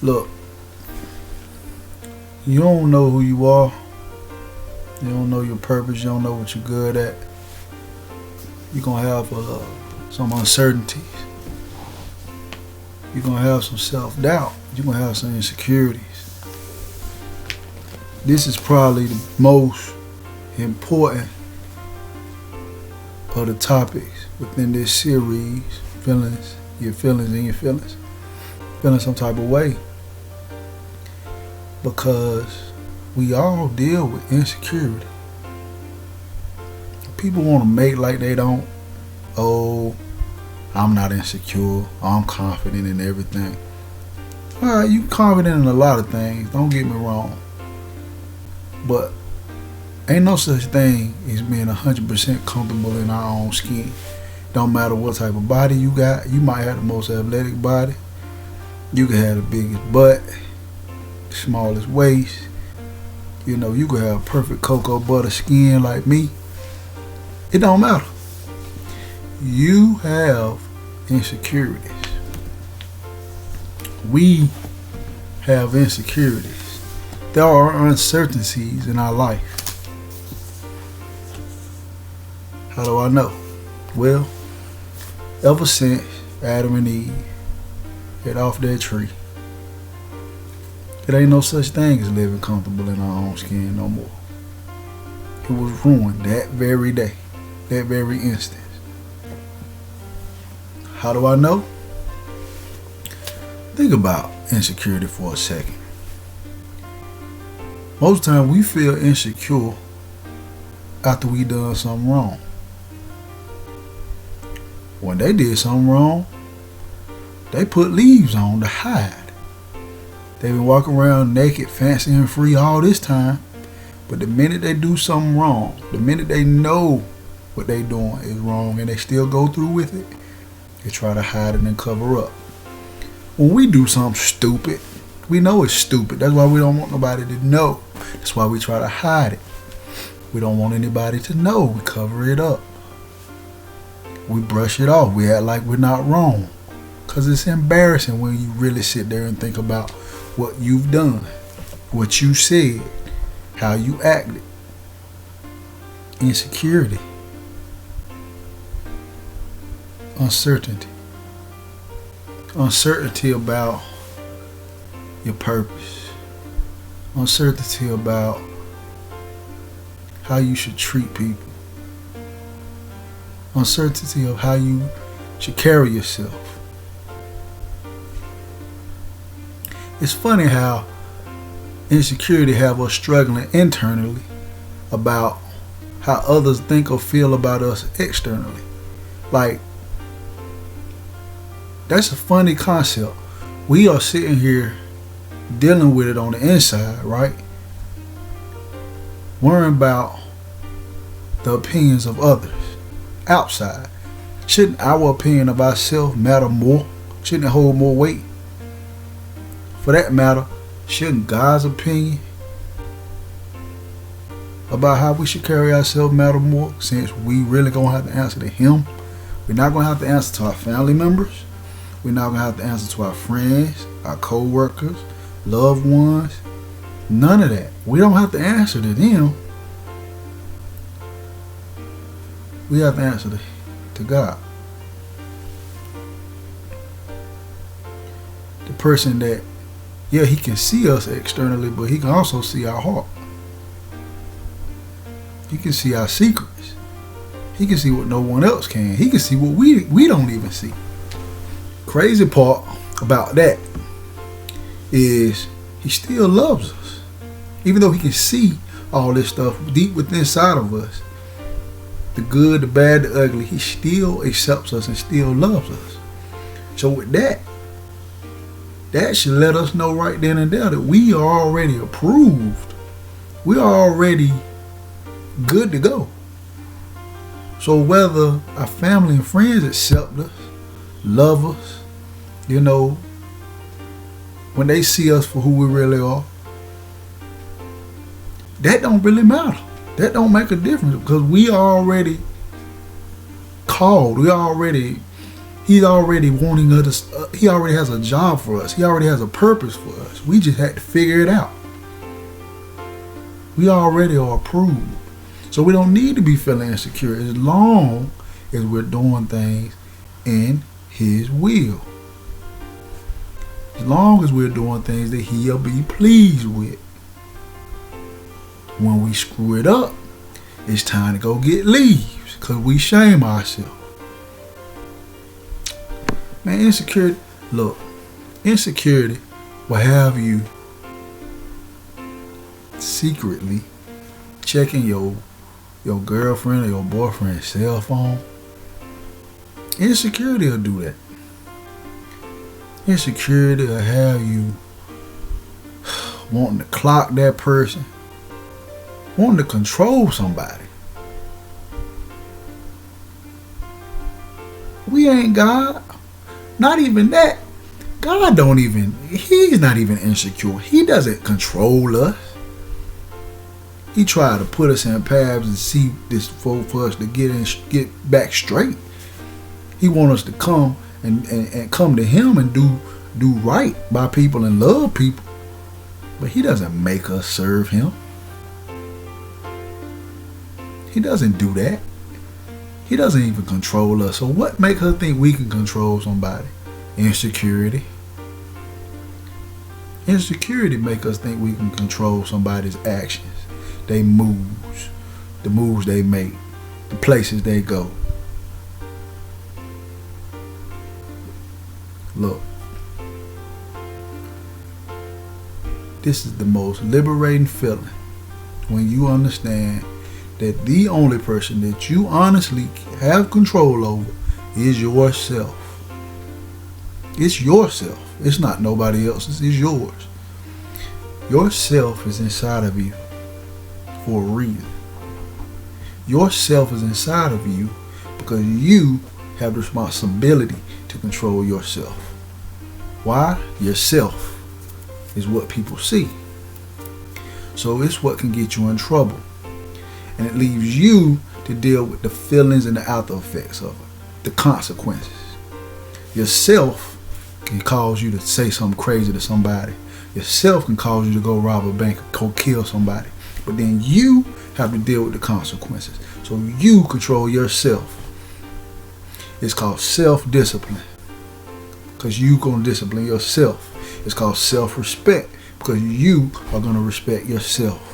Look, you don't know who you are. You don't know your purpose. You don't know what you're good at. You're going to have some uncertainties. You're going to have some self-doubt. You're going to have some insecurities. This is probably the most important of the topics within this series, feelings and your feelings. Feeling some type of way. Because we all deal with insecurity. People want to make like they don't. Oh, I'm not insecure. I'm confident in everything. Alright, you confident in a lot of things. Don't get me wrong. But ain't no such thing as being 100% comfortable in our own skin. Don't matter what type of body you got. You might have the most athletic body. You can have the biggest butt, the smallest waist. You know, you could have perfect cocoa butter skin like me. It don't matter. You have insecurities. We have insecurities. There are uncertainties in our life. How do I know? Well, ever since Adam and Eve get off that tree, it ain't no such thing as living comfortable in our own skin no more. It was ruined that very day, that very instant. How do I know? Think about insecurity for a second. Most times we feel insecure after we done something wrong. When they did something wrong, they put leaves on to hide. They've been walking around naked, fancy and free all this time. But the minute they do something wrong, the minute they know what they doing is wrong and they still go through with it, they try to hide it and cover up. When we do something stupid, we know it's stupid. That's why we don't want nobody to know. That's why we try to hide it. We don't want anybody to know. We cover it up. We brush it off. We act like we're not wrong. Because it's embarrassing when you really sit there and think about what you've done, what you said, how you acted. Insecurity. Uncertainty. Uncertainty about your purpose. Uncertainty about how you should treat people. Uncertainty of how you should carry yourself. It's funny how insecurity have us struggling internally about how others think or feel about us externally. Like, that's a funny concept. We are sitting here dealing with it on the inside, right? Worrying about the opinions of others outside. Shouldn't our opinion of ourselves matter more? Shouldn't it hold more weight? For that matter, shouldn't God's opinion about how we should carry ourselves matter more, since we really gonna have to answer to Him? We're not gonna have to answer to our family members. We're not gonna have to answer to our friends, our co-workers, loved ones. None of that. We don't have to answer to them. We have to answer to God. The person that, yeah, He can see us externally, but He can also see our heart. He can see our secrets. He can see what no one else can. He can see what we don't even see. Crazy part about that is He still loves us. Even though He can see all this stuff deep within inside of us, the good, the bad, the ugly, He still accepts us and still loves us. So with that should let us know right then and there that we are already approved. We are already good to go. So whether our family and friends accept us, love us, you know, when they see us for who we really are, that don't really matter. That don't make a difference, because we are already called. He He's already wanting us. He already has a job for us. He already has a purpose for us. We just had to figure it out. We already are approved. So we don't need to be feeling insecure as long as we're doing things in His will. As long as we're doing things that He'll be pleased with. When we screw it up, it's time to go get leaves because we shame ourselves. Man, insecurity will have you secretly checking your girlfriend or your boyfriend's cell phone. Insecurity will do that. Insecurity will have you wanting to clock that person, wanting to control somebody. We ain't God. Not even that. God He's not even insecure. He doesn't control us. He tried to put us in paths and see this for us to get back straight. He wants us to come and come to Him and do right by people and love people. But He doesn't make us serve Him. He doesn't do that. He doesn't even control us. So what makes us think we can control somebody? Insecurity. Insecurity make us think we can control somebody's actions, their moves, the moves they make, the places they go. Look, this is the most liberating feeling when you understand that the only person that you honestly have control over is yourself. It's yourself. It's not nobody else's. It's yours. Yourself is inside of you for a reason. Yourself is inside of you because you have the responsibility to control yourself. Why? Yourself is what people see. So it's what can get you in trouble. And it leaves you to deal with the feelings and the after effects of it, the consequences. Yourself can cause you to say something crazy to somebody. Yourself can cause you to go rob a bank or go kill somebody. But then you have to deal with the consequences. So you control yourself. It's called self-discipline because you're going to discipline yourself. It's called self-respect because you are going to respect yourself.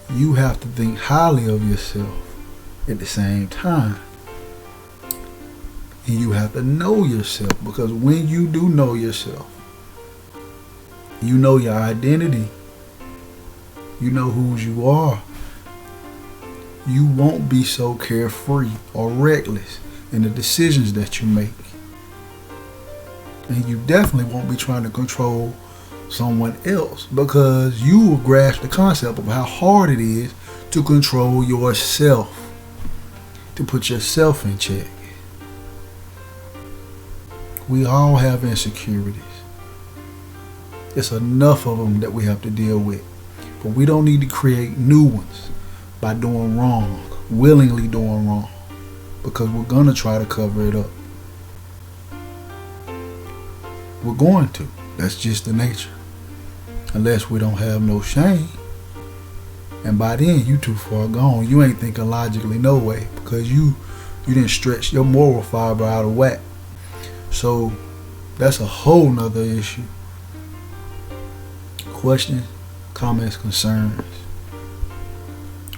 You have to think highly of yourself at the same time. And you have to know yourself because when you do know yourself, you know your identity. You know who you are. You won't be so carefree or reckless in the decisions that you make. And you definitely won't be trying to control someone else because you will grasp the concept of how hard it is to control yourself, to put yourself in check. We all have insecurities. It's enough of them that we have to deal with. But we don't need to create new ones by doing wrong, willingly doing wrong, because we're going to try to cover it up. We're going to. That's just the nature. Unless we don't have no shame. And by then, you too far gone. You ain't thinking logically no way because you didn't stretch your moral fiber out of whack. So that's a whole nother issue. Questions, comments, concerns.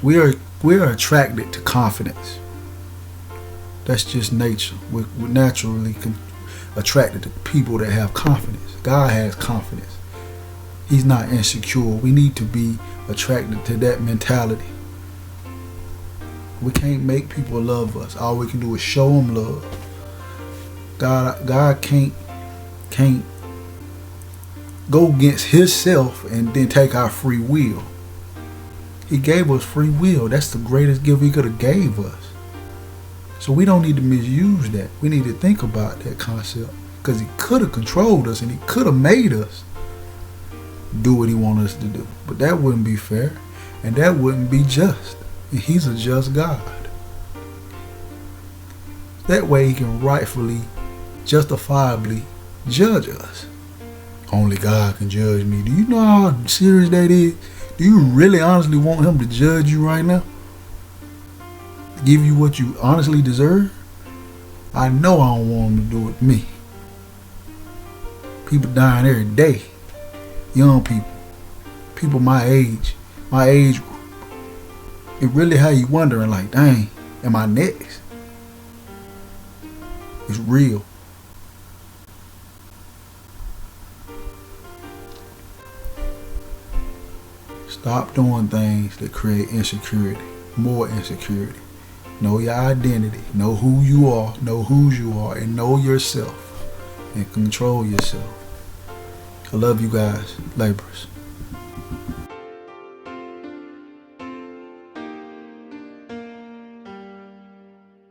We are attracted to confidence. That's just nature. We're naturally attracted to people that have confidence. God has confidence. He's not insecure. We need to be attracted to that mentality. We can't make people love us. All we can do is show them love. God can't go against Himself and then take our free will. He gave us free will. That's the greatest gift He could have gave us. So we don't need to misuse that. We need to think about that concept because He could have controlled us and He could have made us do what He wanted us to do. But that wouldn't be fair and that wouldn't be just. And He's a just God. That way he can rightfully, justifiably judge us. Only God can judge me. Do you know how serious that is? Do you really honestly want him to judge you right now? Give you what you honestly deserve? I know I don't want him to do it to me. People dying every day. Young people. People my age group. It really had you wondering, like, dang, am I next? It's real. Stop doing things that create insecurity, more insecurity. Know your identity, know who you are, know whose you are, and know yourself, and control yourself. I love you guys, laborers.